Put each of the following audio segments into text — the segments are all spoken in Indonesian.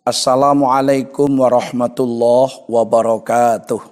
Assalamualaikum warahmatullahi wabarakatuh.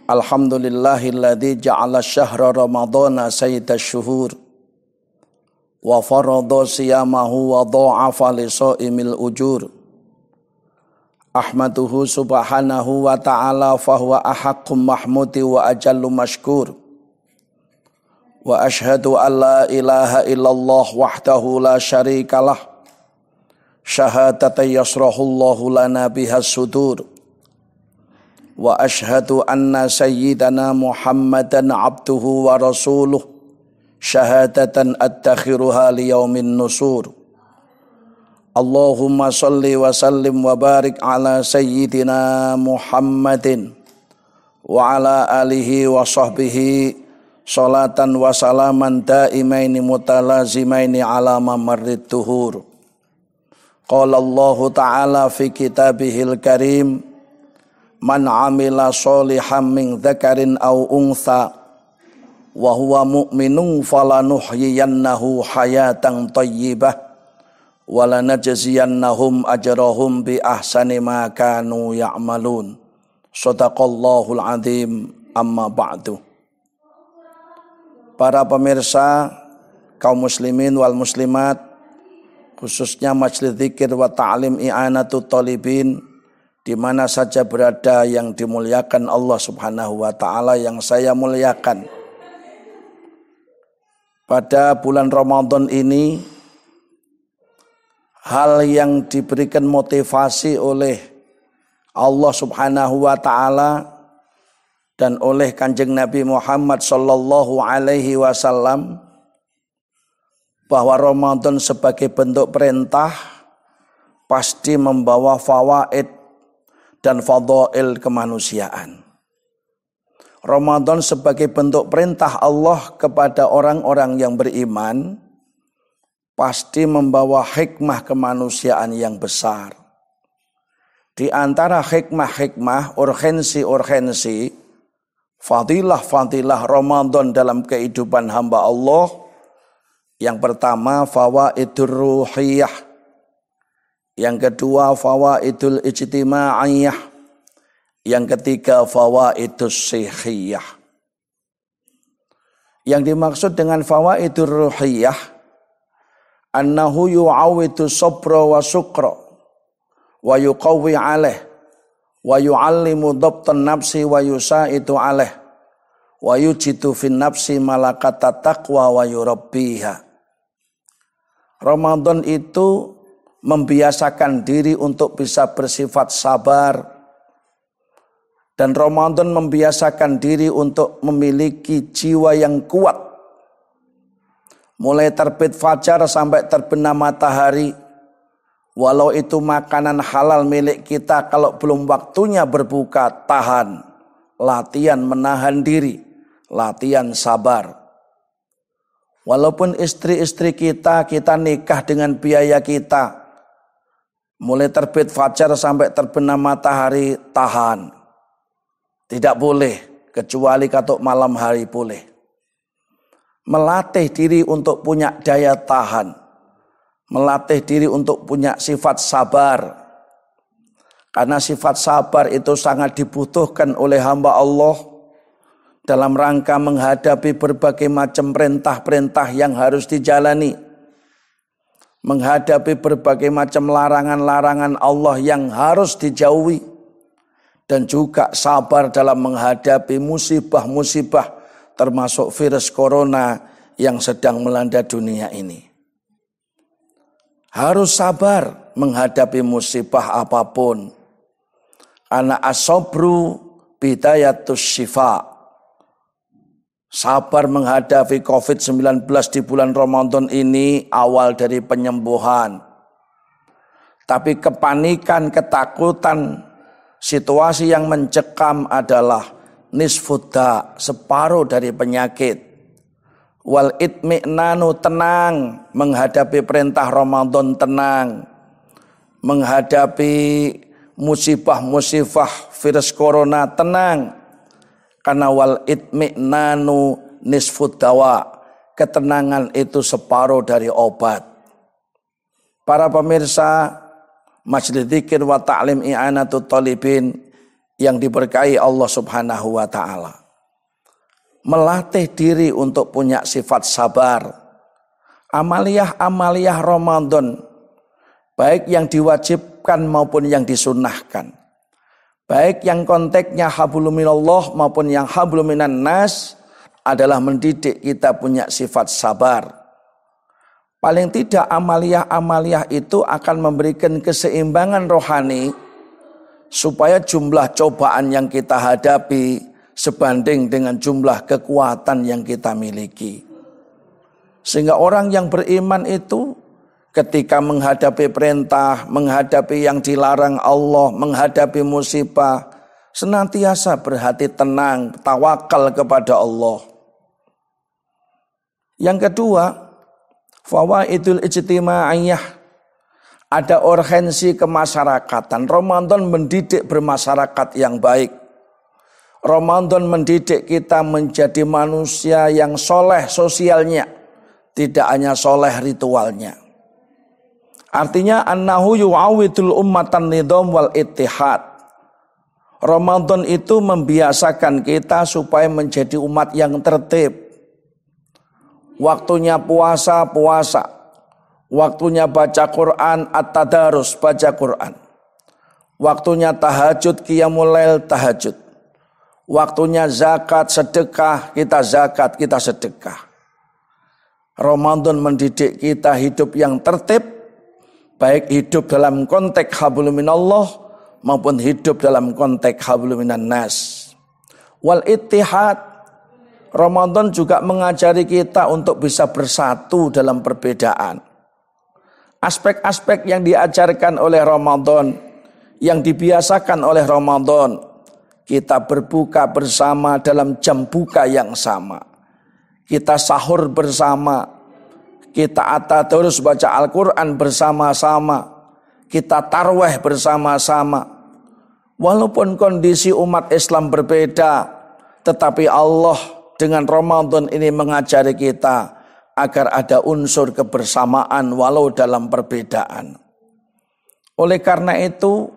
Alhamdulillahilladzi ja'ala syahra ramadhana sayyidash syuhur wa farada siyamahu wa dha'afa li shaimil ujur. Ahmaduhu subhanahu wa ta'ala fahuwa ahaqqum mahmudi wa ajallu mashkur. Wa ashhadu an la ilaha illallah wahdahu la syarikalah syahadatan yasrahullahu lana bihas sudur. Wa ashhadu anna sayyidana Muhammadan abduhu wa rasuluh syahadatan attakhiruha liyaumin nusur. Allahumma salli wa sallim wa barik ala sayyidina Muhammadin wa ala alihi wa sahbihi salatan wa salaman daimaini mutalazimaini ala mamarrid tuhur. Qala Allah ta'ala fi kitabihil karim, man amila sholihan min dzakarin aw untha wa huwa mu'minun falanuhyiyannahu hayatan thayyibah wa lanajziyannahum ajrahum bi ahsani ma kanu ya'malun. Shadaqallahul azim. Amma ba'du. Para pemirsa, kaum muslimin wal muslimat, khususnya Majelis Dzikir wa Ta'lim I'anatut Thalibin, di mana saja berada yang dimuliakan Allah Subhanahu wa taala, yang saya muliakan. Pada bulan Ramadan ini, hal yang diberikan motivasi oleh Allah Subhanahu wa taala dan oleh Kanjeng Nabi Muhammad sallallahu alaihi wasallam, bahwa Ramadan sebagai bentuk perintah pasti membawa fawaid dan fadail kemanusiaan. Ramadan sebagai bentuk perintah Allah kepada orang-orang yang beriman pasti membawa hikmah kemanusiaan yang besar. Di antara hikmah-hikmah, urgensi-urgensi, fadilah-fadilah Ramadan dalam kehidupan hamba Allah, yang pertama fawaidur ruhiyah, yang kedua fawaidul ijtima'iyah, yang ketiga fawaidus sihiyah. Yang dimaksud dengan fawaidur ruhiyah, annahu yu'awidu sabra wa sukra wa yuqawwi alaih wa yu'allimu dhabtan nafsi wa yusaitu alaih wa yujidu fin nafsi malakata taqwa wa yurabbiha. Ramadan itu membiasakan diri untuk bisa bersifat sabar, dan Ramadan membiasakan diri untuk memiliki jiwa yang kuat. Mulai terbit fajar sampai terbenam matahari, walau itu makanan halal milik kita, kalau belum waktunya berbuka, tahan. Latihan menahan diri, latihan sabar. Walaupun istri-istri kita nikah dengan biaya kita, mulai terbit fajar sampai terbenam matahari, tahan. Tidak boleh, kecuali katuk malam hari boleh. Melatih diri untuk punya daya tahan, melatih diri untuk punya sifat sabar. Karena sifat sabar itu sangat dibutuhkan oleh hamba Allah dalam rangka menghadapi berbagai macam perintah-perintah yang harus dijalani, menghadapi berbagai macam larangan-larangan Allah yang harus dijauhi, dan juga sabar dalam menghadapi musibah-musibah termasuk virus corona yang sedang melanda dunia ini. Harus sabar menghadapi musibah apapun. Karena as-sabru bidayatus syifa. Sabar menghadapi COVID-19 di bulan Ramadan ini awal dari penyembuhan. Tapi kepanikan, ketakutan, situasi yang mencekam adalah nisfudda, separuh dari penyakit. Wal itmi'nanu, tenang menghadapi perintah Ramadan, tenang menghadapi musibah-musibah virus corona, tenang. Karena wal itmi'nanu nisfud dawa, ketenangan itu separuh dari obat. Para pemirsa Majelis Dzikir wa Ta'lim I'anatul Thalibin yang diberkahi Allah Subhanahu wa taala. Melatih diri untuk punya sifat sabar. Amaliyah-amaliyah Ramadan, baik yang diwajibkan maupun yang disunnahkan, baik yang konteksnya hablum minallah maupun yang hablum minan nas, adalah mendidik kita punya sifat sabar. Paling tidak amaliyah-amaliyah itu akan memberikan keseimbangan rohani supaya jumlah cobaan yang kita hadapi sebanding dengan jumlah kekuatan yang kita miliki. Sehingga orang yang beriman itu ketika menghadapi perintah, menghadapi yang dilarang Allah, menghadapi musibah, senantiasa berhati tenang, tawakal kepada Allah. Yang kedua, fawaidul ijtimaiyah, ada urgensi kemasyarakatan. Ramadan mendidik bermasyarakat yang baik. Ramadan mendidik kita menjadi manusia yang soleh sosialnya, tidak hanya soleh ritualnya. Artinya annahu yu'awidul ummatan nidham wal ittihad. Ramadan itu membiasakan kita supaya menjadi umat yang tertib. Waktunya puasa, puasa. Waktunya baca Quran, at-tadarus, baca Quran. Waktunya tahajud, qiyamul lail, tahajud. Waktunya zakat, sedekah, kita zakat, kita sedekah. Ramadan mendidik kita hidup yang tertib, baik hidup dalam konteks hablum minallah maupun hidup dalam konteks hablum minan nas. Wal ittihad, Ramadan juga mengajari kita untuk bisa bersatu dalam perbedaan. Aspek-aspek yang diajarkan oleh Ramadan, yang dibiasakan oleh Ramadan, kita berbuka bersama dalam jam buka yang sama. Kita sahur bersama, kita at-tadarus baca Al-Quran bersama-sama, kita tarweh bersama-sama. Walaupun kondisi umat Islam berbeda, tetapi Allah dengan Ramadan ini mengajari kita agar ada unsur kebersamaan walau dalam perbedaan. Oleh karena itu,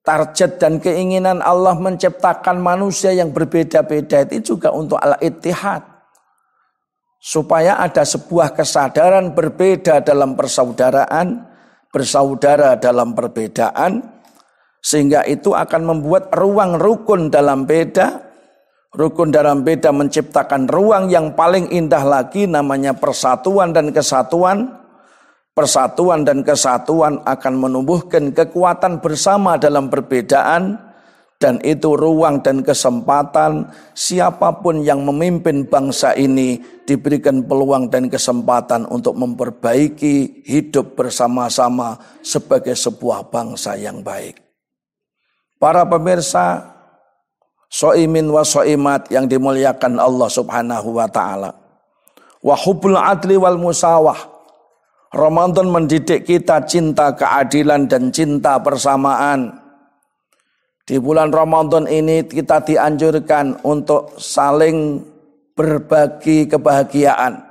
target dan keinginan Allah menciptakan manusia yang berbeda-beda itu juga untuk al-ittihad. Supaya ada sebuah kesadaran berbeda dalam persaudaraan, bersaudara dalam perbedaan, sehingga itu akan membuat ruang rukun dalam beda. Rukun dalam beda menciptakan ruang yang paling indah lagi, namanya persatuan dan kesatuan. Persatuan dan kesatuan akan menumbuhkan kekuatan bersama dalam perbedaan. Dan itu ruang dan kesempatan siapapun yang memimpin bangsa ini diberikan peluang dan kesempatan untuk memperbaiki hidup bersama-sama sebagai sebuah bangsa yang baik. Para pemirsa So'imin wa so'imat yang dimuliakan Allah Subhanahu wa ta'ala. Wa hubbul adli wal musawah. Ramadan mendidik kita cinta keadilan dan cinta persamaan. Di bulan Ramadan ini kita dianjurkan untuk saling berbagi kebahagiaan.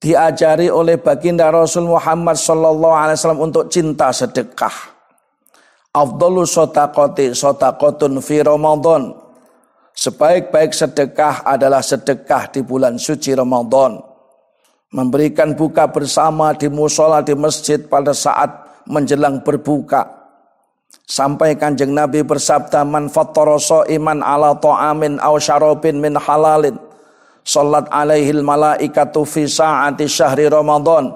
Diajari oleh baginda Rasul Muhammad SAW untuk cinta sedekah. Afdhalu shadaqati shadaqatun fi Ramadan. Sebaik-baik sedekah adalah sedekah di bulan suci Ramadan. Memberikan buka bersama di mushola di masjid pada saat menjelang berbuka. Sampai Kanjeng Nabi bersabda, man fattara sha'iman ala ta'amin aw syarabin min halalin shallat alaihil malaikatu fi sa'ati syahri Ramadan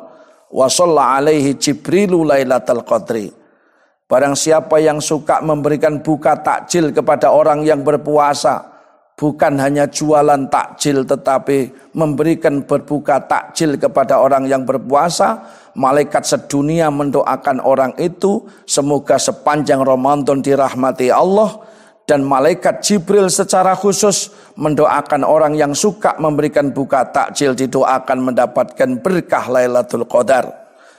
wa shalla alaihi Jibrilu lailatal qadri. Barang siapa yang suka memberikan buka takjil kepada orang yang berpuasa, bukan hanya jualan takjil tetapi memberikan berbuka takjil kepada orang yang berpuasa, malaikat sedunia mendoakan orang itu semoga sepanjang Ramadan dirahmati Allah, dan malaikat Jibril secara khusus mendoakan orang yang suka memberikan buka takjil didoakan mendapatkan berkah Lailatul Qadar.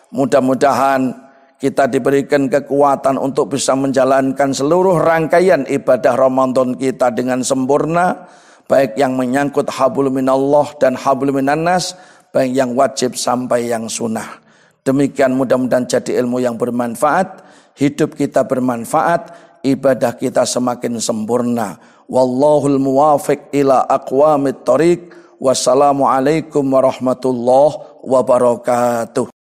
Mudah-mudahan kita diberikan kekuatan untuk bisa menjalankan seluruh rangkaian ibadah Ramadan kita dengan sempurna, baik yang menyangkut hablum minallah dan hablum minan nas, baik yang wajib sampai yang sunnah. Demikian mudah-mudahan jadi ilmu yang bermanfaat, hidup kita bermanfaat, ibadah kita semakin sempurna. Wallahul muwafiq ila aqwamit thoriq. Wassalamualaikum warahmatullahi wabarakatuh.